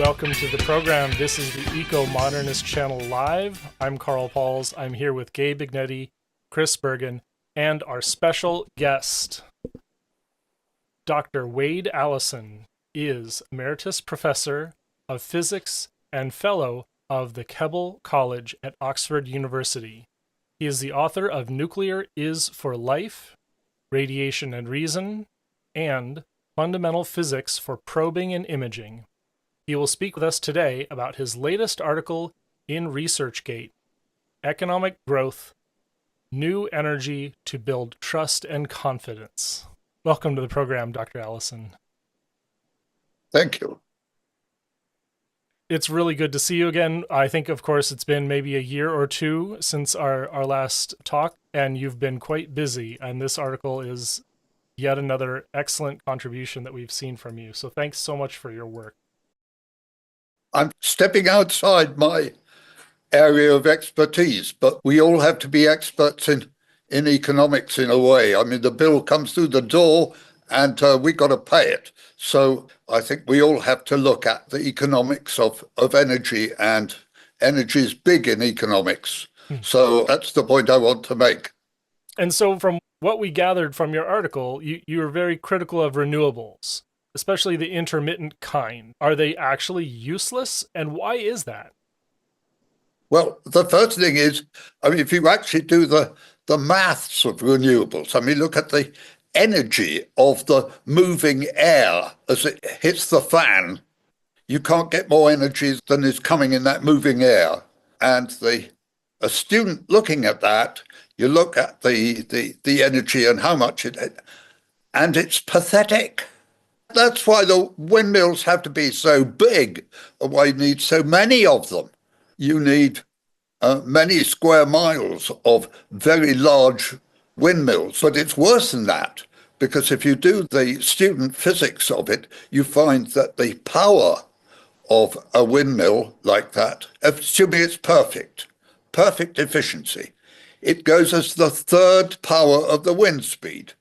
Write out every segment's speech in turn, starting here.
welcome to the program. This is the Ecomodernist channel live. I'm Carl Pauls. I'm here with Gabe Ignetti, Chris Bergen, and our special guest. Dr. Wade Allison is Emeritus Professor of Physics and Fellow of the Keble College at Oxford University. He is the author of Nuclear is for Life, Radiation and Reason, and Fundamental Physics for Probing and Imaging. He will speak with us today about his latest article in ResearchGate, Economic Growth, New Energy to Build Trust and Confidence. Welcome to the program, Dr. Allison. Thank you. It's really good to see you again. I think, of course, it's been maybe a year or two since our last talk, and you've been quite busy, and this article is yet another excellent contribution that we've seen from you. So thanks so much for your work. I'm stepping outside my area of expertise, but we all have to be experts in economics in a way. I mean, the bill comes through the door and we got to pay it. So I think we all have to look at the economics of energy, and energy is big in economics. So that's the point I want to make. And so from what we gathered from your article, you were very critical of renewables, especially the intermittent kind. Are they actually useless? And why is that? Well, the first thing is, I mean, if you actually do the maths of renewables, I mean, look at the energy of the moving air as it hits the fan. You can't get more energy than is coming in that moving air. And a student looking at that, you look at the energy and how much and it's pathetic. That's why the windmills have to be so big, and why you need so many of them. You need many square miles of very large windmills, but it's worse than that, because if you do the student physics of it, you find that the power of a windmill like that, assuming it's perfect efficiency, it goes as the third power of the wind speed.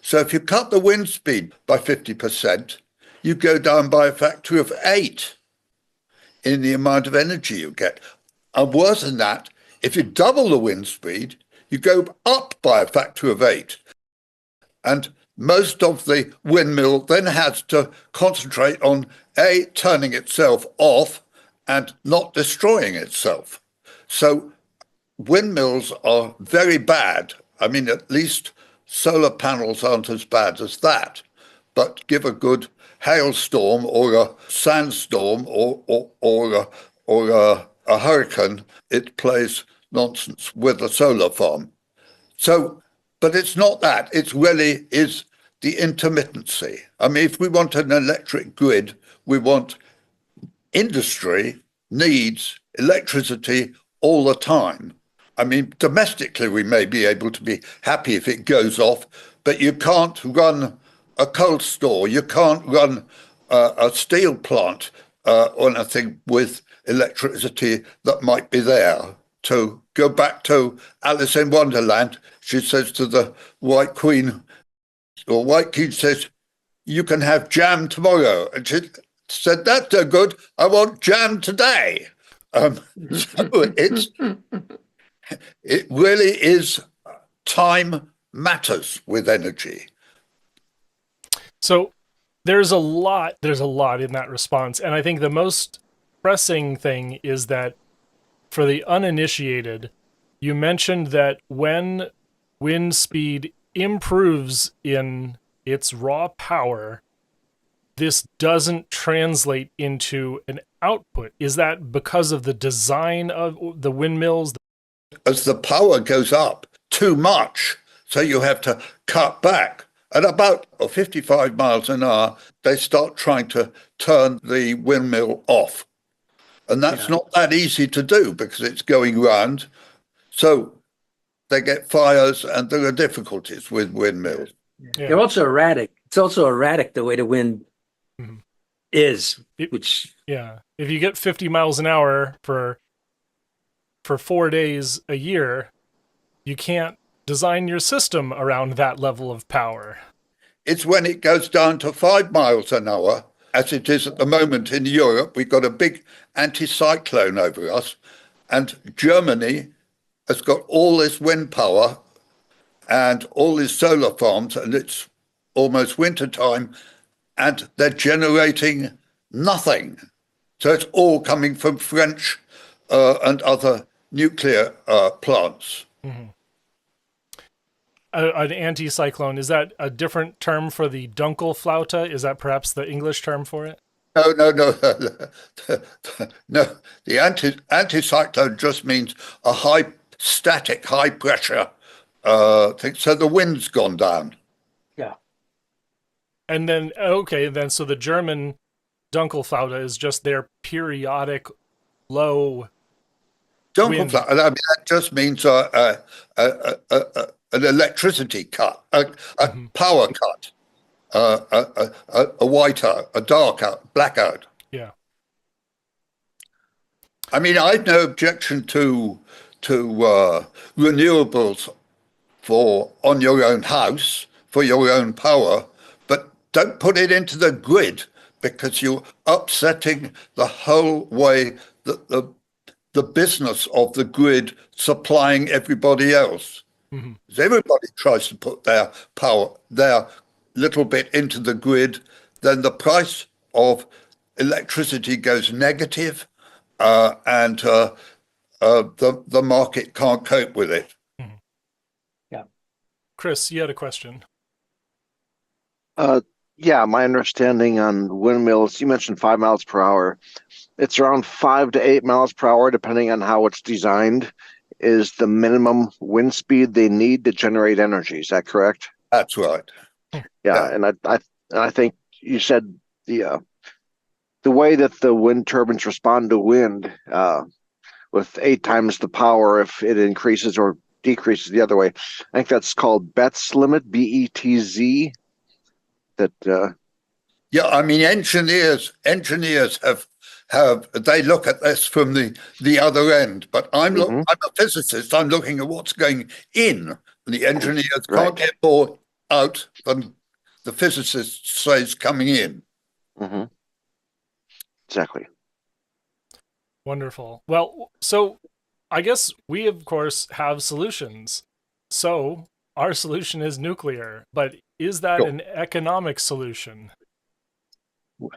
So if you cut the wind speed by 50%, you go down by a factor of 8 in the amount of energy you get. And worse than that, if you double the wind speed, you go up by a factor of 8. And most of the windmill then has to concentrate on turning itself off and not destroying itself. So windmills are very bad. I mean, at least solar panels aren't as bad as that. But give a good hailstorm or a sandstorm or a hurricane, it plays nonsense with a solar farm. So, but it's not that. It really is the intermittency. I mean, if we want an electric grid, we want industry needs electricity all the time. I mean, domestically, we may be able to be happy if it goes off, but you can't run a cold store, you can't run a steel plant or anything with electricity that might be there. To go back to Alice in Wonderland, she says to the White Queen, or White King says, "You can have jam tomorrow." And she said, "That's no good, I want jam today." So it really is, time matters with energy. So there's a lot in that response. And I think the most pressing thing is that for the uninitiated, you mentioned that when wind speed improves in its raw power, this doesn't translate into an output. Is that because of the design of the windmills? As the power goes up too much, so you have to cut back. At about 55 miles an hour, they start trying to turn the windmill off. And that's not that easy to do because it's going round. So they get fires and there are difficulties with windmills. Yeah. They're also erratic. It's also erratic the way the wind is. If you get 50 miles an hour for 4 days a year, you can't design your system around that level of power. It's when it goes down to 5 miles an hour as it is at the moment in Europe. We've got a big anticyclone over us, and Germany has got all this wind power and all these solar farms, and it's almost winter time, and they're generating nothing. So it's all coming from French and other nuclear plants. Mm-hmm. An anticyclone, is that a different term for the Dunkelflaute? Is that perhaps the English term for it? No, no, no, no. The anticyclone just means a static, high pressure thing. So the wind's gone down. Yeah. And then, okay, then so the German Dunkelflaute is just their periodic low wind. Dunkelflaute, I mean, that just means an electricity cut, a power cut, a whiteout, a darkout, blackout. Yeah. I mean, I've no objection to renewables on your own house, for your own power, but don't put it into the grid, because you're upsetting the whole way that the business of the grid supplying everybody else. Mm-hmm. As everybody tries to put their power, their little bit into the grid, then the price of electricity goes negative, and the market can't cope with it. Mm-hmm. Yeah. Chris, you had a question. Yeah, my understanding on windmills, you mentioned 5 miles per hour. It's around 5 to 8 miles per hour, depending on how it's designed, is the minimum wind speed they need to generate energy. Is that correct? That's right. Yeah. And I think you said the way that the wind turbines respond to wind, with 8 times the power if it increases or decreases the other way. I think that's called Betz limit, BETZ. Yeah, I mean, engineers have they look at this from the other end, but I'm a physicist. I'm looking at what's going in. The engineers can't get more out than the physicist says coming in. Mm-hmm. Exactly. Wonderful. Well, so I guess we, of course, have solutions. So our solution is nuclear, but is that an economic solution?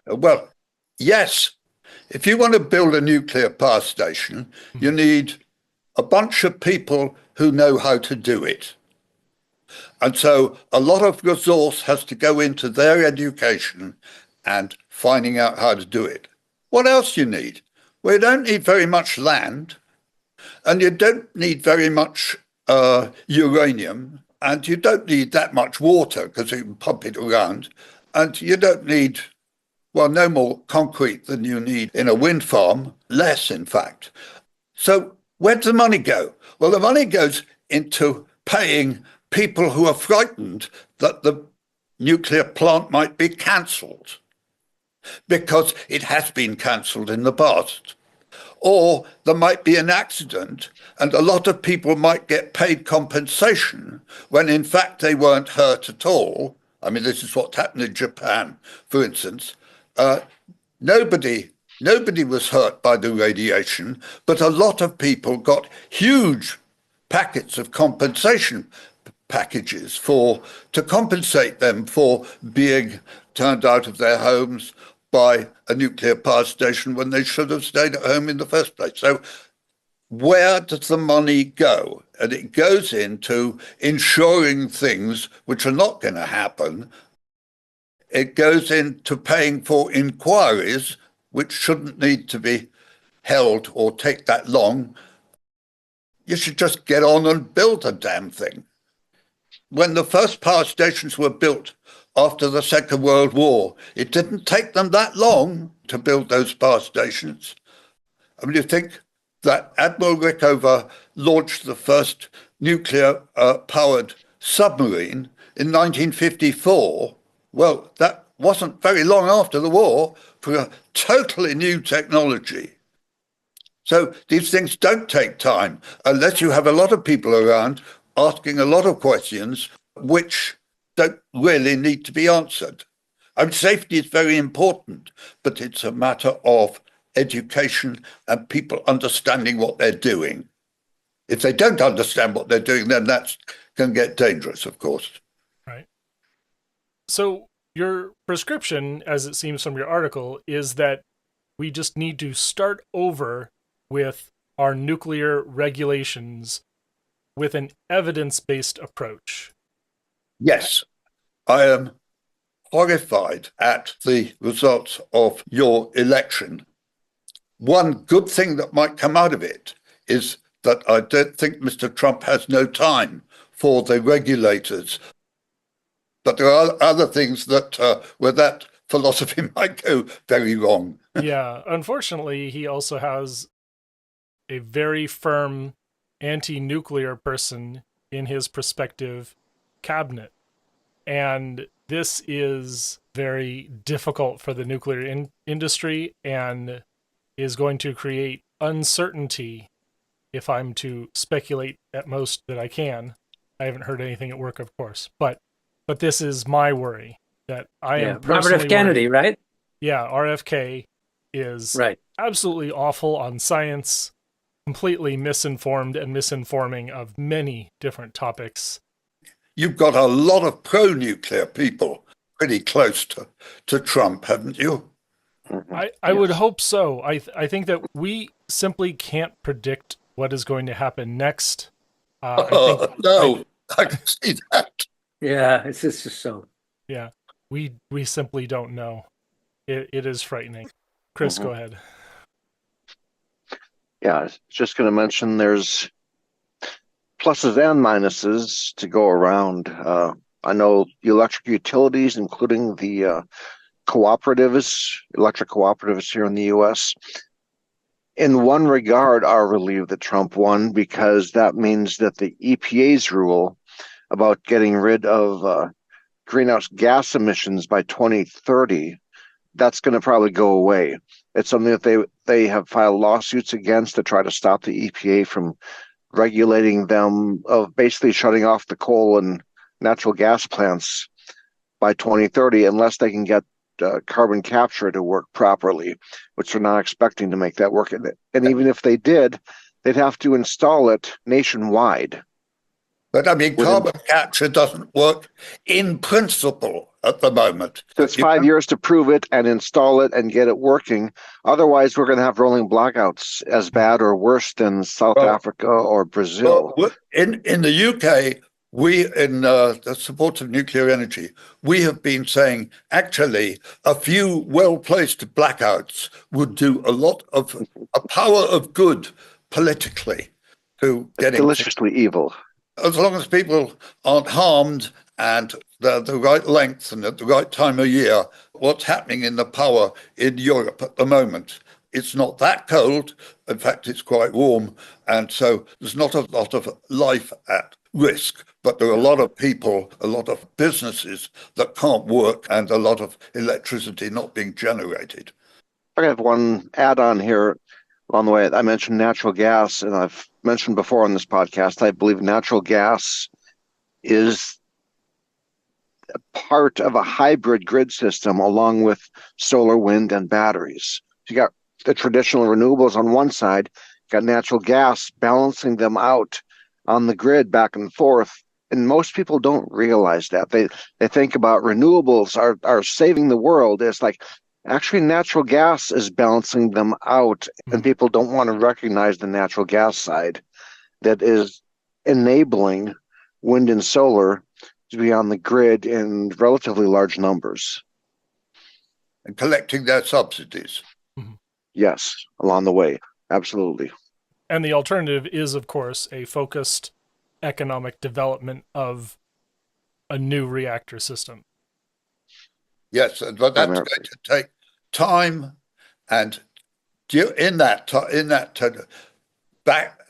Well, yes. If you want to build a nuclear power station, you need a bunch of people who know how to do it. And so a lot of resource has to go into their education and finding out how to do it. What else you need? Well, you don't need very much land, and you don't need very much uranium, and you don't need that much water because you can pump it around, and you don't need, well, no more concrete than you need in a wind farm, less, in fact. So where does the money go? Well, the money goes into paying people who are frightened that the nuclear plant might be cancelled, because it has been cancelled in the past. Or there might be an accident and a lot of people might get paid compensation when in fact they weren't hurt at all. I mean, this is what happened in Japan, for instance. Nobody was hurt by the radiation, but a lot of people got huge packets of compensation packages to compensate them for being turned out of their homes by a nuclear power station when they should have stayed at home in the first place. So where does the money go? And it goes into ensuring things which are not going to happen. It goes into paying for inquiries which shouldn't need to be held or take that long. You should just get on and build a damn thing. When the first power stations were built after the Second World War, it didn't take them that long to build those power stations. I mean, you think that Admiral Rickover launched the first nuclear-powered submarine in 1954. Well, that wasn't very long after the war for a totally new technology. So these things don't take time unless you have a lot of people around asking a lot of questions which don't really need to be answered. I mean, safety is very important, but it's a matter of education and people understanding what they're doing. If they don't understand what they're doing, then that can get dangerous, of course. Right. So your prescription, as it seems from your article, is that we just need to start over with our nuclear regulations with an evidence-based approach. Yes, I am horrified at the results of your election. One good thing that might come out of it is that I don't think Mr. Trump has no time for the regulators. But there are other things that where that philosophy might go very wrong. Yeah, unfortunately, he also has a very firm anti-nuclear person in his prospective cabinet. And this is very difficult for the nuclear industry and is going to create uncertainty, if I'm to speculate at most that I can. I haven't heard anything at work, of course, but this is my worry, that I am personally Robert F. Kennedy, worried. right? Yeah, RFK is Right. absolutely awful on science, completely misinformed and misinforming of many different topics. You've got a lot of pro-nuclear people pretty close to Trump, haven't you? I would hope so. I think that we simply can't predict what is going to happen next. No, I can see that. Yeah, it's just so. Yeah, we simply don't know. It is frightening. Chris, go ahead. Yeah, I was just going to mention there's pluses and minuses to go around. I know the electric utilities, including the electric cooperatives here in the U.S., in one regard are relieved that Trump won, because that means that the EPA's rule about getting rid of greenhouse gas emissions by 2030, that's going to probably go away. It's something that they have filed lawsuits against to try to stop the EPA from regulating them, of basically shutting off the coal and natural gas plants by 2030 unless they can get carbon capture to work properly, which they're not expecting to make that work. And even if they did, they'd have to install it nationwide. But I mean, carbon capture doesn't work in principle at the moment. So it's 5 years to prove it and install it and get it working. Otherwise, we're going to have rolling blackouts as bad or worse than South Africa or Brazil. In the UK, we, in the support of nuclear energy, we have been saying actually a few well-placed blackouts would do a lot of a power of good politically to getting deliciously evil. As long as people aren't harmed and they're the right length and at the right time of year. What's happening in the power in Europe at the moment, it's not that cold. In fact, it's quite warm. And so there's not a lot of life at risk, but there are a lot of people, a lot of businesses that can't work, and a lot of electricity not being generated. I have one add-on here on the way. I mentioned natural gas, and I've mentioned before on this podcast, I believe natural gas is a part of a hybrid grid system along with solar, wind, and batteries. You got the traditional renewables on one side, you got natural gas balancing them out on the grid back and forth. And most people don't realize that. They think about renewables are saving the world. It's like, actually, natural gas is balancing them out, and people don't want to recognize the natural gas side that is enabling wind and solar to be on the grid in relatively large numbers. And collecting their subsidies. Yes, along the way. Absolutely. And the alternative is, of course, a focused economic development of a new reactor system. Yes, but that's going to take time, and in that back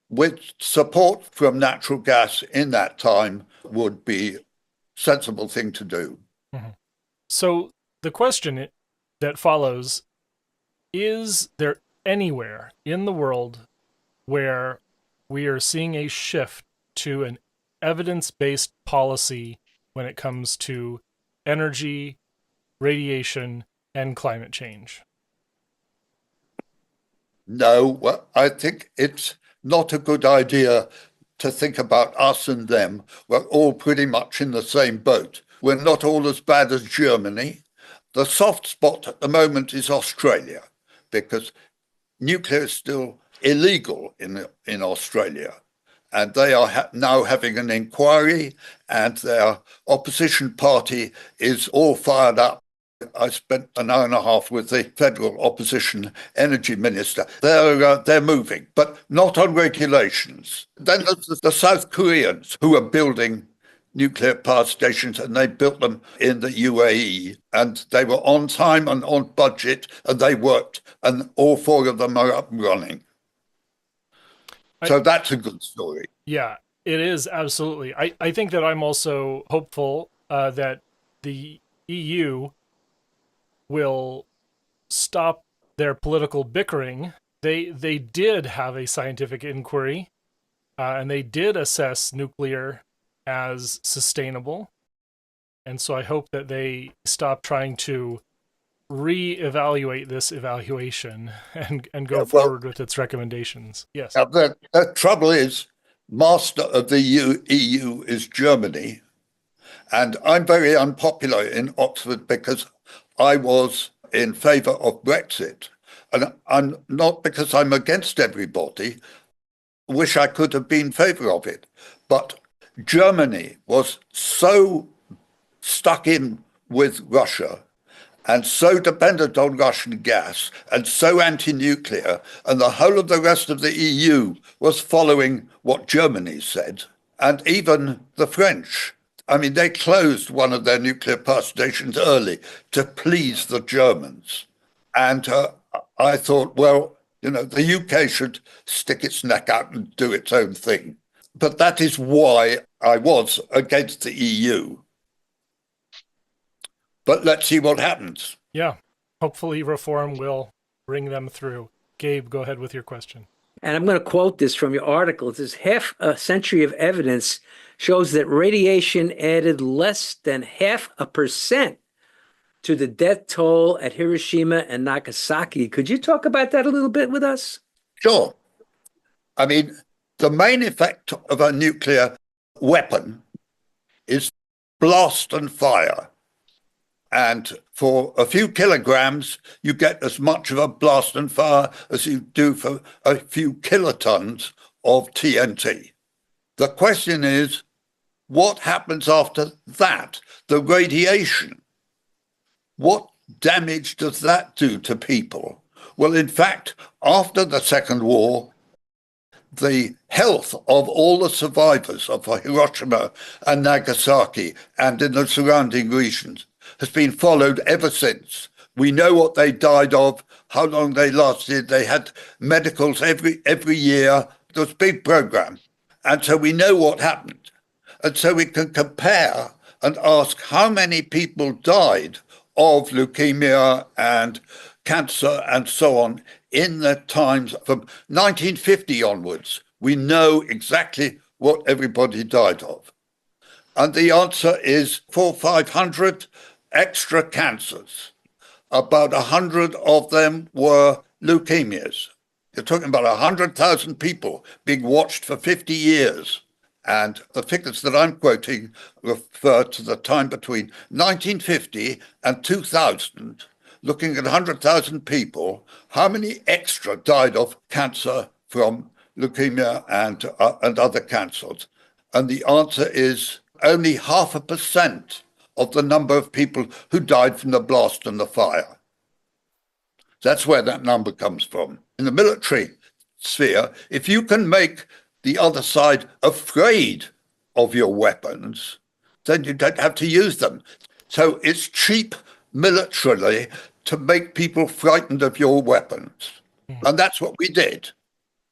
with support from natural gas in that time would be a sensible thing to do. So the question that follows, is there anywhere in the world where we are seeing a shift to an evidence-based policy when it comes to energy radiation, and climate change? No, well, I think it's not a good idea to think about us and them. We're all pretty much in the same boat. We're not all as bad as Germany. The soft spot at the moment is Australia, because nuclear is still illegal in Australia. And they are now having an inquiry, and their opposition party is all fired up. I spent an hour and a half with the federal opposition energy minister. They're moving, but not on regulations. Then there's the South Koreans who are building nuclear power stations, and they built them in the UAE, and they were on time and on budget, and they worked, and all four of them are up and running. So that's a good story. Yeah, it is, absolutely. I think that I'm also hopeful that the EU will stop their political bickering. They did have a scientific inquiry, and they did assess nuclear as sustainable. And so I hope that they stop trying to re-evaluate this evaluation and go forward with its recommendations. Yes. The trouble is, master of the EU is Germany. And I'm very unpopular in Oxford because I was in favor of Brexit. And I'm not because I'm against everybody. Wish I could have been in favor of it. But Germany was so stuck in with Russia and so dependent on Russian gas and so anti-nuclear, and the whole of the rest of the EU was following what Germany said, and even the French. I mean, they closed one of their nuclear power stations early to please the Germans. And I thought, well, the UK should stick its neck out and do its own thing. But that is why I was against the EU. But let's see what happens. Yeah. Hopefully reform will bring them through. Gabe, go ahead with your question. And I'm going to quote this from your article. It says, half a century of evidence shows that radiation added less than 0.5% to the death toll at Hiroshima and Nagasaki. Could you talk about that a little bit with us? Sure. I mean, the main effect of a nuclear weapon is blast and fire. And for a few kilograms, you get as much of a blast and fire as you do for a few kilotons of TNT. The question is, what happens after that? The radiation. What damage does that do to people? Well, in fact, after the Second War, the health of all the survivors of Hiroshima and Nagasaki and in the surrounding regions has been followed ever since. We know what they died of, how long they lasted. They had medicals every year. There was a big program. And so we know what happened. And so we can compare and ask how many people died of leukemia and cancer and so on in the times from 1950 onwards. We know exactly what everybody died of. And the answer is 400-500 extra cancers. About 100 of them were leukemias. You're talking about 100,000 people being watched for 50 years. And the figures that I'm quoting refer to the time between 1950 and 2000, looking at 100,000 people, how many extra died of cancer from leukemia and other cancers? And the answer is only 0.5% of the number of people who died from the blast and the fire. That's where that number comes from. In the military sphere, if you can make the other side afraid of your weapons, then you don't have to use them. So it's cheap militarily to make people frightened of your weapons. And that's what we did.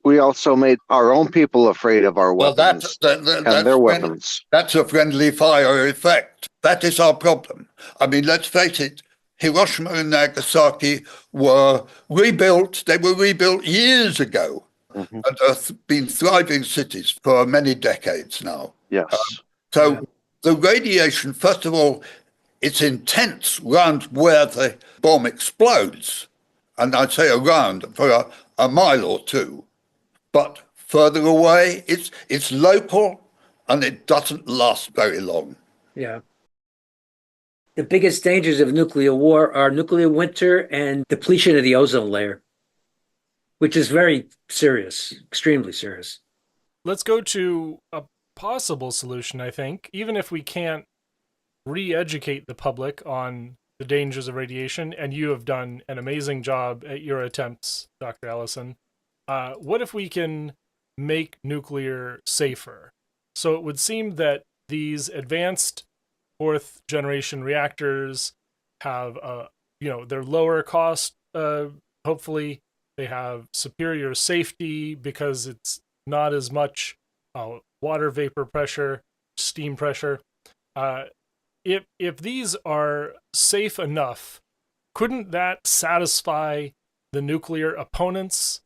We also made our own people afraid of our weapons and their weapons. That's a friendly fire effect. That is our problem. I mean, let's face it, Hiroshima and Nagasaki were rebuilt. They were rebuilt years ago and have been thriving cities for many decades now. Yes. The radiation, first of all, it's intense round where the bomb explodes. And I'd say around for a mile or two. But further away, it's local and it doesn't last very long. Yeah. The biggest dangers of nuclear war are nuclear winter and depletion of the ozone layer, which is very serious, extremely serious. Let's go to a possible solution, I think. Even if we can't re-educate the public on the dangers of radiation, and you have done an amazing job at your attempts, Dr. Allison, what if we can make nuclear safer? So it would seem that these advanced fourth generation reactors have, they're lower cost, hopefully. They have superior safety because it's not as much water vapor pressure, steam pressure. If these are safe enough, couldn't that satisfy the nuclear opponents?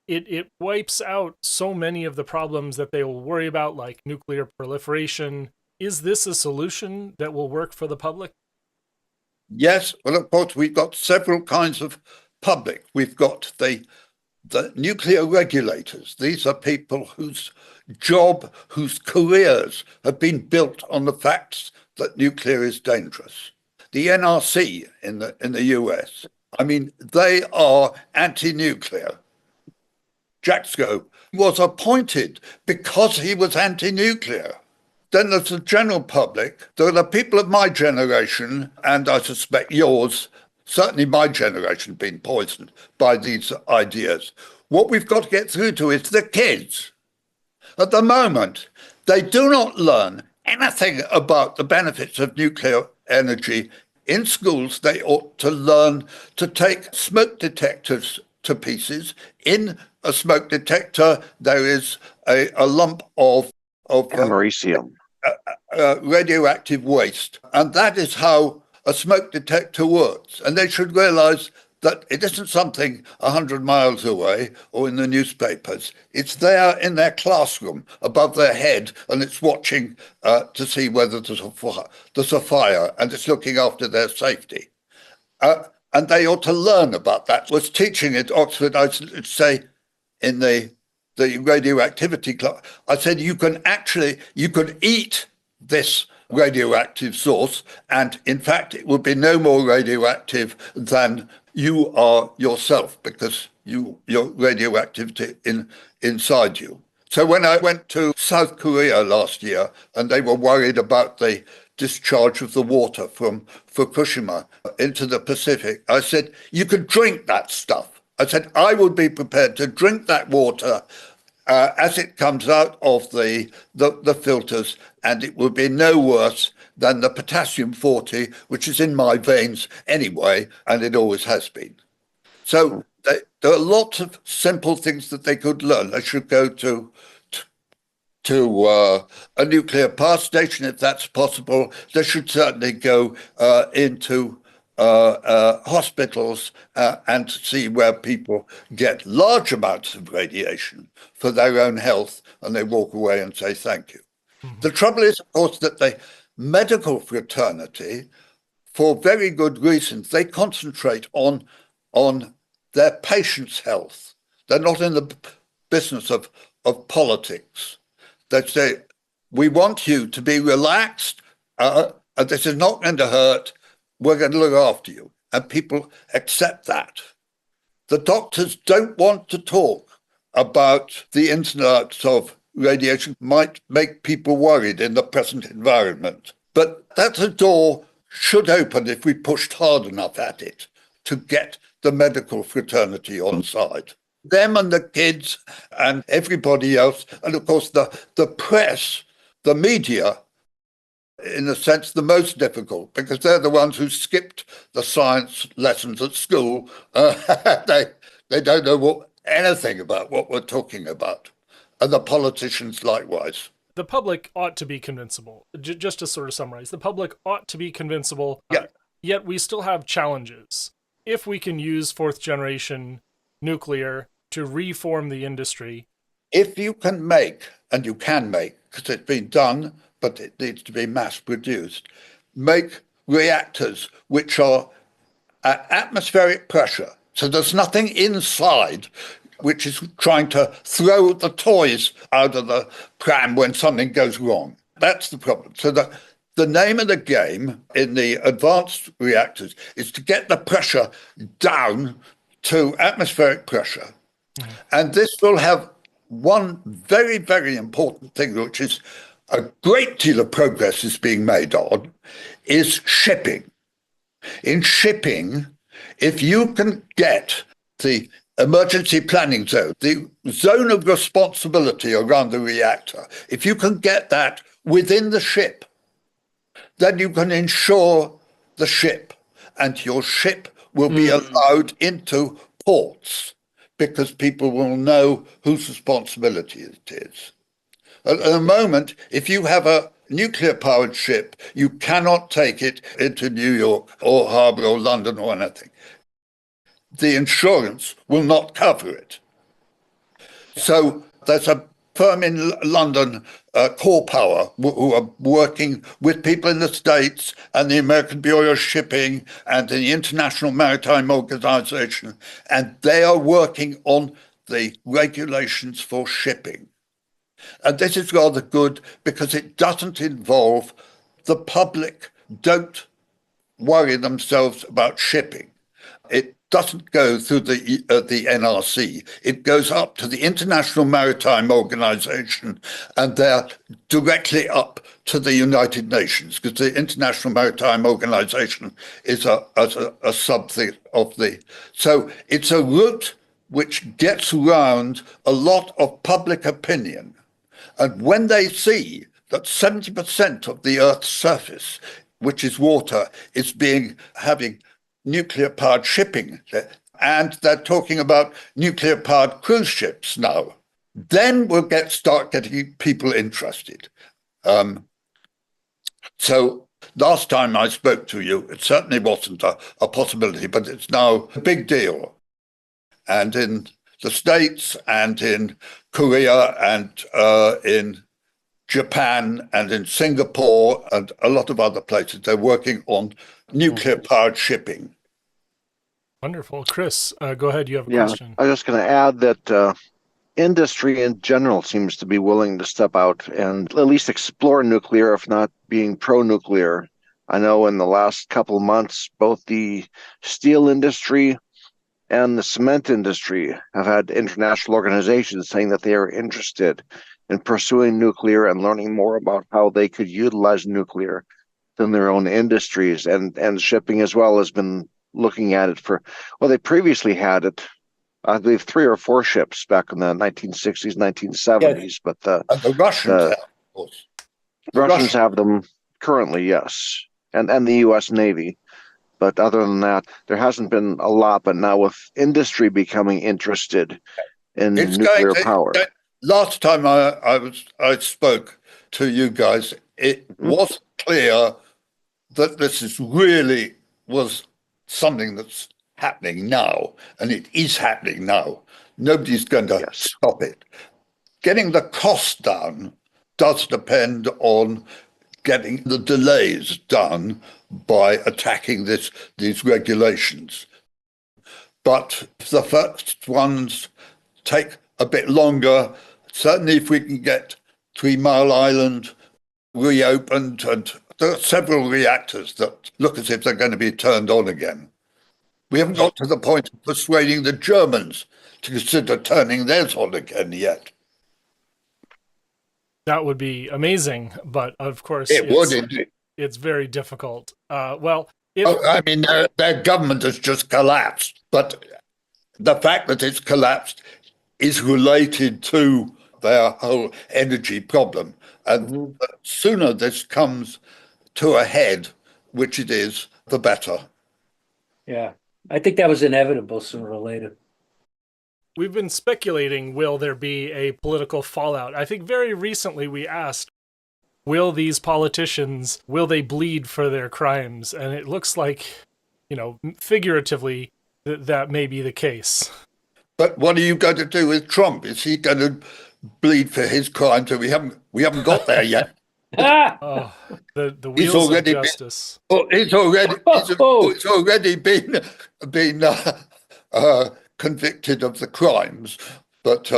It wipes out so many of the problems that they will worry about, like nuclear proliferation. Is this a solution that will work for the public? Yes, well, of course, we've got several kinds of public. We've got the nuclear regulators. These are people whose job, whose careers have been built on the facts that nuclear is dangerous. The NRC in the US, I mean, they are anti-nuclear. Jack Scope was appointed because he was anti-nuclear. Then there's the general public. There are the people of my generation, and I suspect yours, certainly my generation, been poisoned by these ideas. What we've got to get through to is the kids. At the moment, they do not learn anything about the benefits of nuclear energy. In schools, they ought to learn to take smoke detectors to pieces. In a smoke detector, there is a lump of Americium. radioactive waste. And that is how a smoke detector works. And they should realize that it isn't something 100 miles away or in the newspapers. It's there in their classroom above their head, and it's watching to see whether there's a fire, and it's looking after their safety. And they ought to learn about that. I was teaching at Oxford, I say, in the radioactivity club, I said, you could eat this radioactive source, and in fact, it would be no more radioactive than you are yourself, because your radioactivity inside you. So when I went to South Korea last year, and they were worried about the discharge of the water from Fukushima into the Pacific, I said, you could drink that stuff. I said, I would be prepared to drink that water as it comes out of the filters, and it would be no worse than the potassium-40, which is in my veins anyway, and it always has been. So there are lots of simple things that they could learn. They should go to a nuclear power station if that's possible. They should certainly go into hospitals and see where people get large amounts of radiation for their own health, and they walk away and say thank you. Mm-hmm. The trouble is, of course, that the medical fraternity, for very good reasons, they concentrate on their patients' health. They're not in the business of politics. They say, we want you to be relaxed, and this is not going to hurt. We're going to look after you. And people accept that. The doctors don't want to talk about the ins and outs of radiation. Might make people worried in the present environment. But that's a door should open if we pushed hard enough at it to get the medical fraternity on side. Them and the kids and everybody else, and of course the press, the media, in a sense, the most difficult, because they're the ones who skipped the science lessons at school. They don't know anything about what we're talking about. And the politicians likewise. The public ought to be convincible. Just to sort of summarize, the public ought to be convincible, yeah. Yet we still have challenges. If we can use fourth generation nuclear to reform the industry. If you can make, and you can make, because it's been done, but it needs to be mass produced, make reactors which are at atmospheric pressure. So there's nothing inside which is trying to throw the toys out of the pram when something goes wrong. That's the problem. So the name of the game in the advanced reactors is to get the pressure down to atmospheric pressure. Mm-hmm. And this will have one very, very important thing, which is a great deal of progress is being made on, is shipping. In shipping, if you can get the emergency planning zone, the zone of responsibility around the reactor, if you can get that within the ship, then you can insure the ship, and your ship will be allowed into ports because people will know whose responsibility it is. At the moment, if you have a nuclear-powered ship, you cannot take it into New York or Harbour or London or anything. The insurance will not cover it. So there's a firm in London, Core Power, who are working with people in the States and the American Bureau of Shipping and the International Maritime Organization, and they are working on the regulations for shipping. And this is rather good because it doesn't involve the public, don't worry themselves about shipping. It doesn't go through the NRC. It goes up to the International Maritime Organization, and they're directly up to the United Nations, because the International Maritime Organization is a subset of the... So it's a route which gets around a lot of public opinion. And when they see that 70% of the Earth's surface, which is water, is having nuclear-powered shipping, and they're talking about nuclear-powered cruise ships now, then we'll start getting people interested. So last time I spoke to you, it certainly wasn't a possibility, but it's now a big deal. And in the States and in Korea and in Japan and in Singapore and a lot of other places, they're working on nuclear-powered shipping. Wonderful. Chris, go ahead. You have a question. I was just going to add that industry in general seems to be willing to step out and at least explore nuclear, if not being pro-nuclear. I know in the last couple of months, both the steel industry and the cement industry have had international organizations saying that they are interested in pursuing nuclear and learning more about how they could utilize nuclear in their own industries. And shipping as well has been looking at it they previously had it, I believe, 3 or 4 ships back in the 1960s, 1970s. But the Russians have, of course. Russians have them currently, yes, and the U.S. Navy. But other than that, there hasn't been a lot. But now with industry becoming interested in nuclear power. Last time I spoke to you guys, it was clear that this was something that's happening now, and it is happening now. Nobody's going to stop it. Getting the cost down does depend on getting the delays done by attacking these regulations. But if the first ones take a bit longer, certainly if we can get 3 Mile Island reopened, and there are several reactors that look as if they're going to be turned on again. We haven't got to the point of persuading the Germans to consider turning theirs on again yet. That would be amazing, but of course it's very difficult. Their government has just collapsed, but the fact that it's collapsed is related to their whole energy problem. And the sooner this comes to a head, which it is, the better. Yeah, I think that was inevitable sooner or later. We've been speculating, will there be a political fallout? I think very recently we asked, will these politicians, will they bleed for their crimes? And it looks like, figuratively, that may be the case. But what are you going to do with Trump? Is he going to bleed for his crimes? We haven't got there yet. The wheels of justice. It's already been convicted of the crimes, but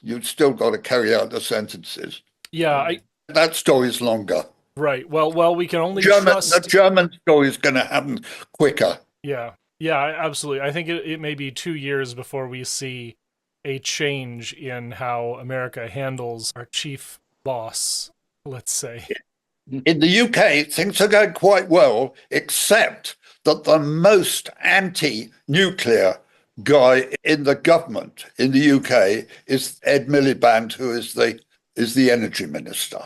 you've still got to carry out the sentences. Yeah, that story is longer. Right. Well, we can only trust. The German story is going to happen quicker. Yeah, absolutely. I think it may be 2 years before we see a change in how America handles our chief boss, let's say. In the UK, things are going quite well, except that the most anti-nuclear guy in the government in the UK is Ed Miliband, who is the energy minister.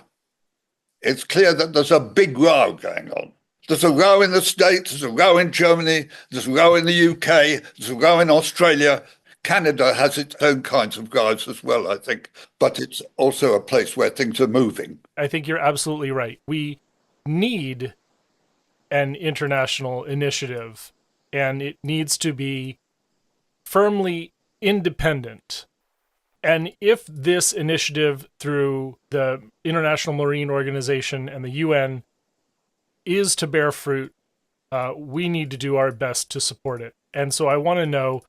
It's clear that there's a big row going on. There's a row in the States, there's a row in Germany, there's a row in the UK, there's a row in Australia. Canada has its own kinds of guys as well, I think, but it's also a place where things are moving. I think you're absolutely right. We need an international initiative, and it needs to be firmly independent. And if this initiative through the International Marine Organization and the UN is to bear fruit, we need to do our best to support it. And so I want to know,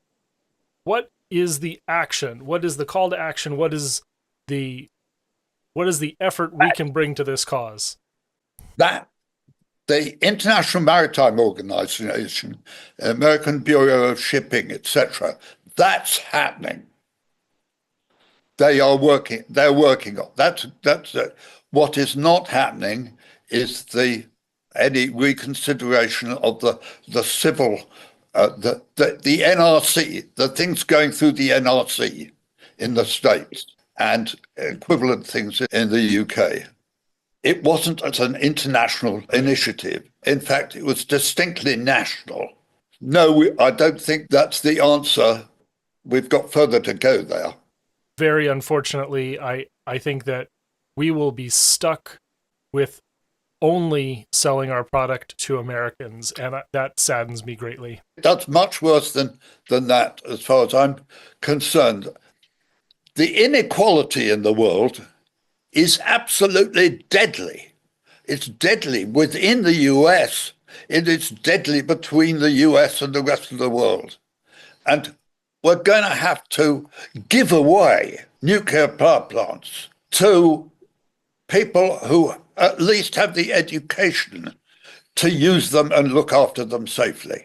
what is the action? What is the call to action? What is the effort we can bring to this cause? That the International Maritime Organization, American Bureau of Shipping, etc., that's happening. They are working. They're working on that's it. What is not happening is any reconsideration of the civil. The NRC, the things going through the NRC in the States and equivalent things in the UK. It wasn't as an international initiative. In fact, it was distinctly national. No, I don't think that's the answer. We've got further to go there. Very unfortunately, I think that we will be stuck with only selling our product to Americans, and that saddens me greatly. That's much worse than that, as far as I'm concerned. The inequality in the world is absolutely deadly. It's deadly within the US. It is deadly between the US and the rest of the world. And we're going to have to give away nuclear power plants to people who at least have the education to use them and look after them safely.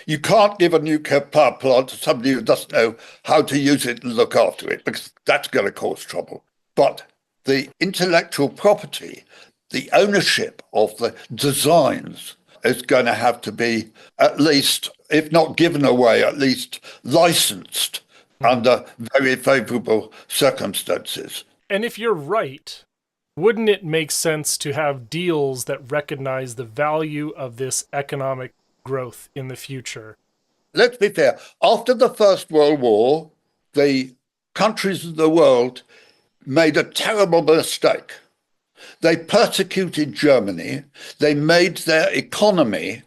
You can't give a nuclear power plant to somebody who doesn't know how to use it and look after it, because that's going to cause trouble. But the intellectual property, the ownership of the designs is going to have to be at least, if not given away, at least licensed under very favorable circumstances. And if you're right, wouldn't it make sense to have deals that recognize the value of this economic growth in the future? Let's be fair. After the First World War, the countries of the world made a terrible mistake. They persecuted Germany. They made their economy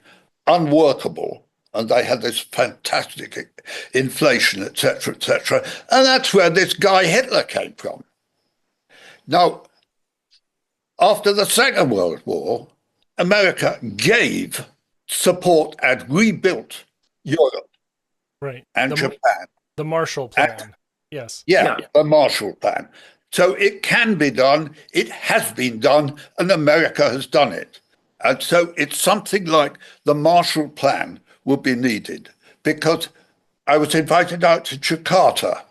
unworkable. And they had this fantastic inflation, etc., etc. And that's where this guy Hitler came from. Now, after the Second World War, America gave support and rebuilt Europe, right, and Japan. The Marshall Plan, yes. Yeah, the Marshall Plan. So it can be done, it has been done, and America has done it. And so it's something like the Marshall Plan would be needed, because I was invited out to Jakarta,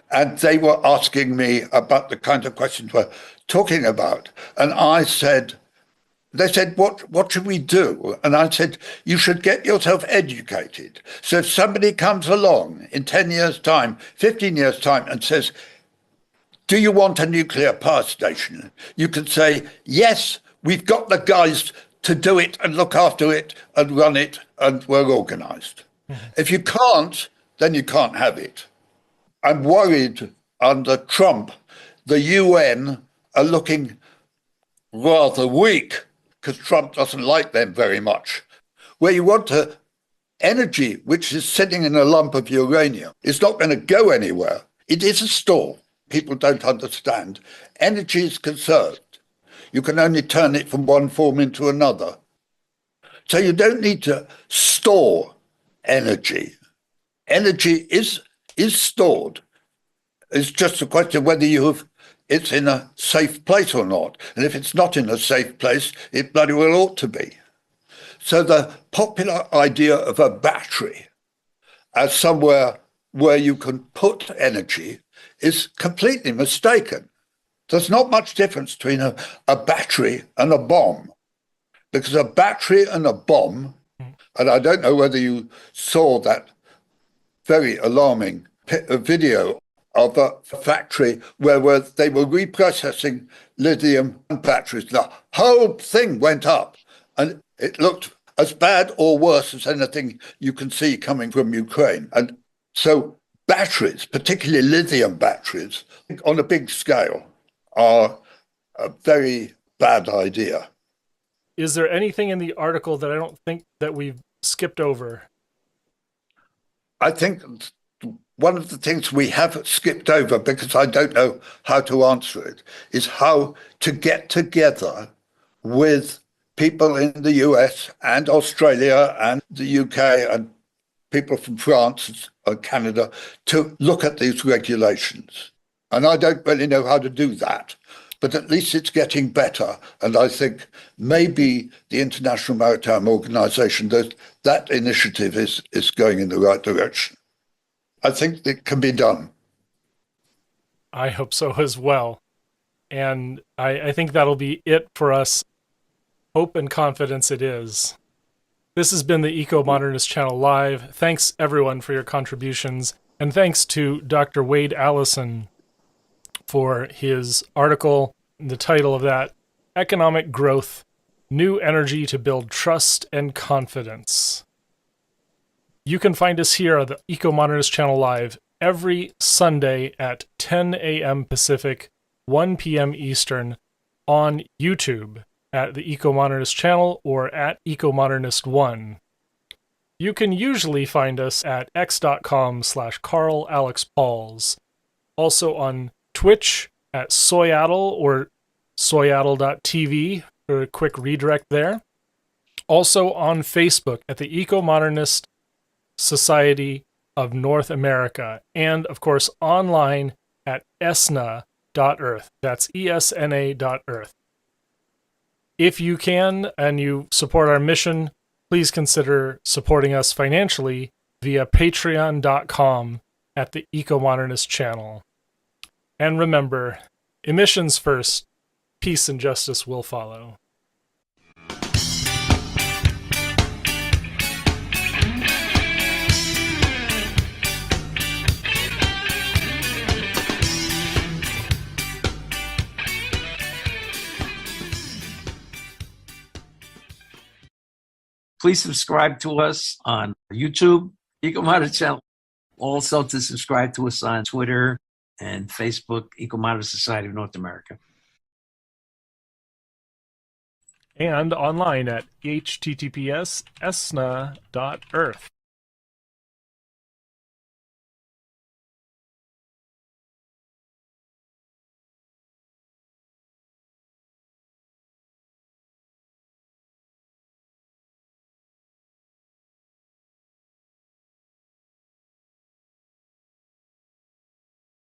and they were asking me about the kind of questions we're talking about. And I said, they said, what should we do? And I said, you should get yourself educated. So if somebody comes along in 10 years' time, 15 years' time, and says, do you want a nuclear power station? You can say, yes, we've got the guys to do it and look after it and run it, and we're organized. If you can't, then you can't have it. I'm worried under Trump, the UN are looking rather weak, because Trump doesn't like them very much. Where you want energy, which is sitting in a lump of uranium, is not going to go anywhere. It is a store. People don't understand. Energy is conserved. You can only turn it from one form into another. So you don't need to store energy. Energy is stored. It's just a question of whether it's in a safe place or not. And if it's not in a safe place, it bloody well ought to be. So the popular idea of a battery as somewhere where you can put energy is completely mistaken. There's not much difference between a battery and a bomb, because a battery and a bomb, and I don't know whether you saw that very alarming video of a factory where they were reprocessing lithium batteries. The whole thing went up, and it looked as bad or worse as anything you can see coming from Ukraine. And so batteries, particularly lithium batteries, on a big scale, are a very bad idea. Is there anything in the article that I don't think that we've skipped over? I think one of the things we have skipped over, because I don't know how to answer it, is how to get together with people in the US and Australia and the UK and people from France and Canada to look at these regulations. And I don't really know how to do that, but at least it's getting better. And I think maybe the International Maritime Organization, that initiative is going in the right direction. I think it can be done. I hope so as well. And I think that'll be it for us. Hope and confidence it is. This has been the Ecomodernist Channel Live. Thanks, everyone, for your contributions. And thanks to Dr. Wade Allison for his article. The title of that, Economic Growth, New Energy to Build Trust and Confidence. You can find us here on the Ecomodernist Channel Live every Sunday at 10 a.m. Pacific, 1 p.m. Eastern on YouTube at the Ecomodernist Channel or at Ecomodernist1. You can usually find us at x.com/CarlAlexPauls. Also on Twitch at Soyaddle or soyaddle.tv for a quick redirect there. Also on Facebook at the Ecomodernist Society of North America. And, of course, online at esna.earth. That's ESNA.earth. If you can and you support our mission, please consider supporting us financially via patreon.com at the Ecomodernist channel. And remember, emissions first, peace and justice will follow. Please subscribe to us on YouTube, Ecomodernist Channel. Also to subscribe to us on Twitter and Facebook, Ecomodernist Society of North America. And online at https://esna.earth.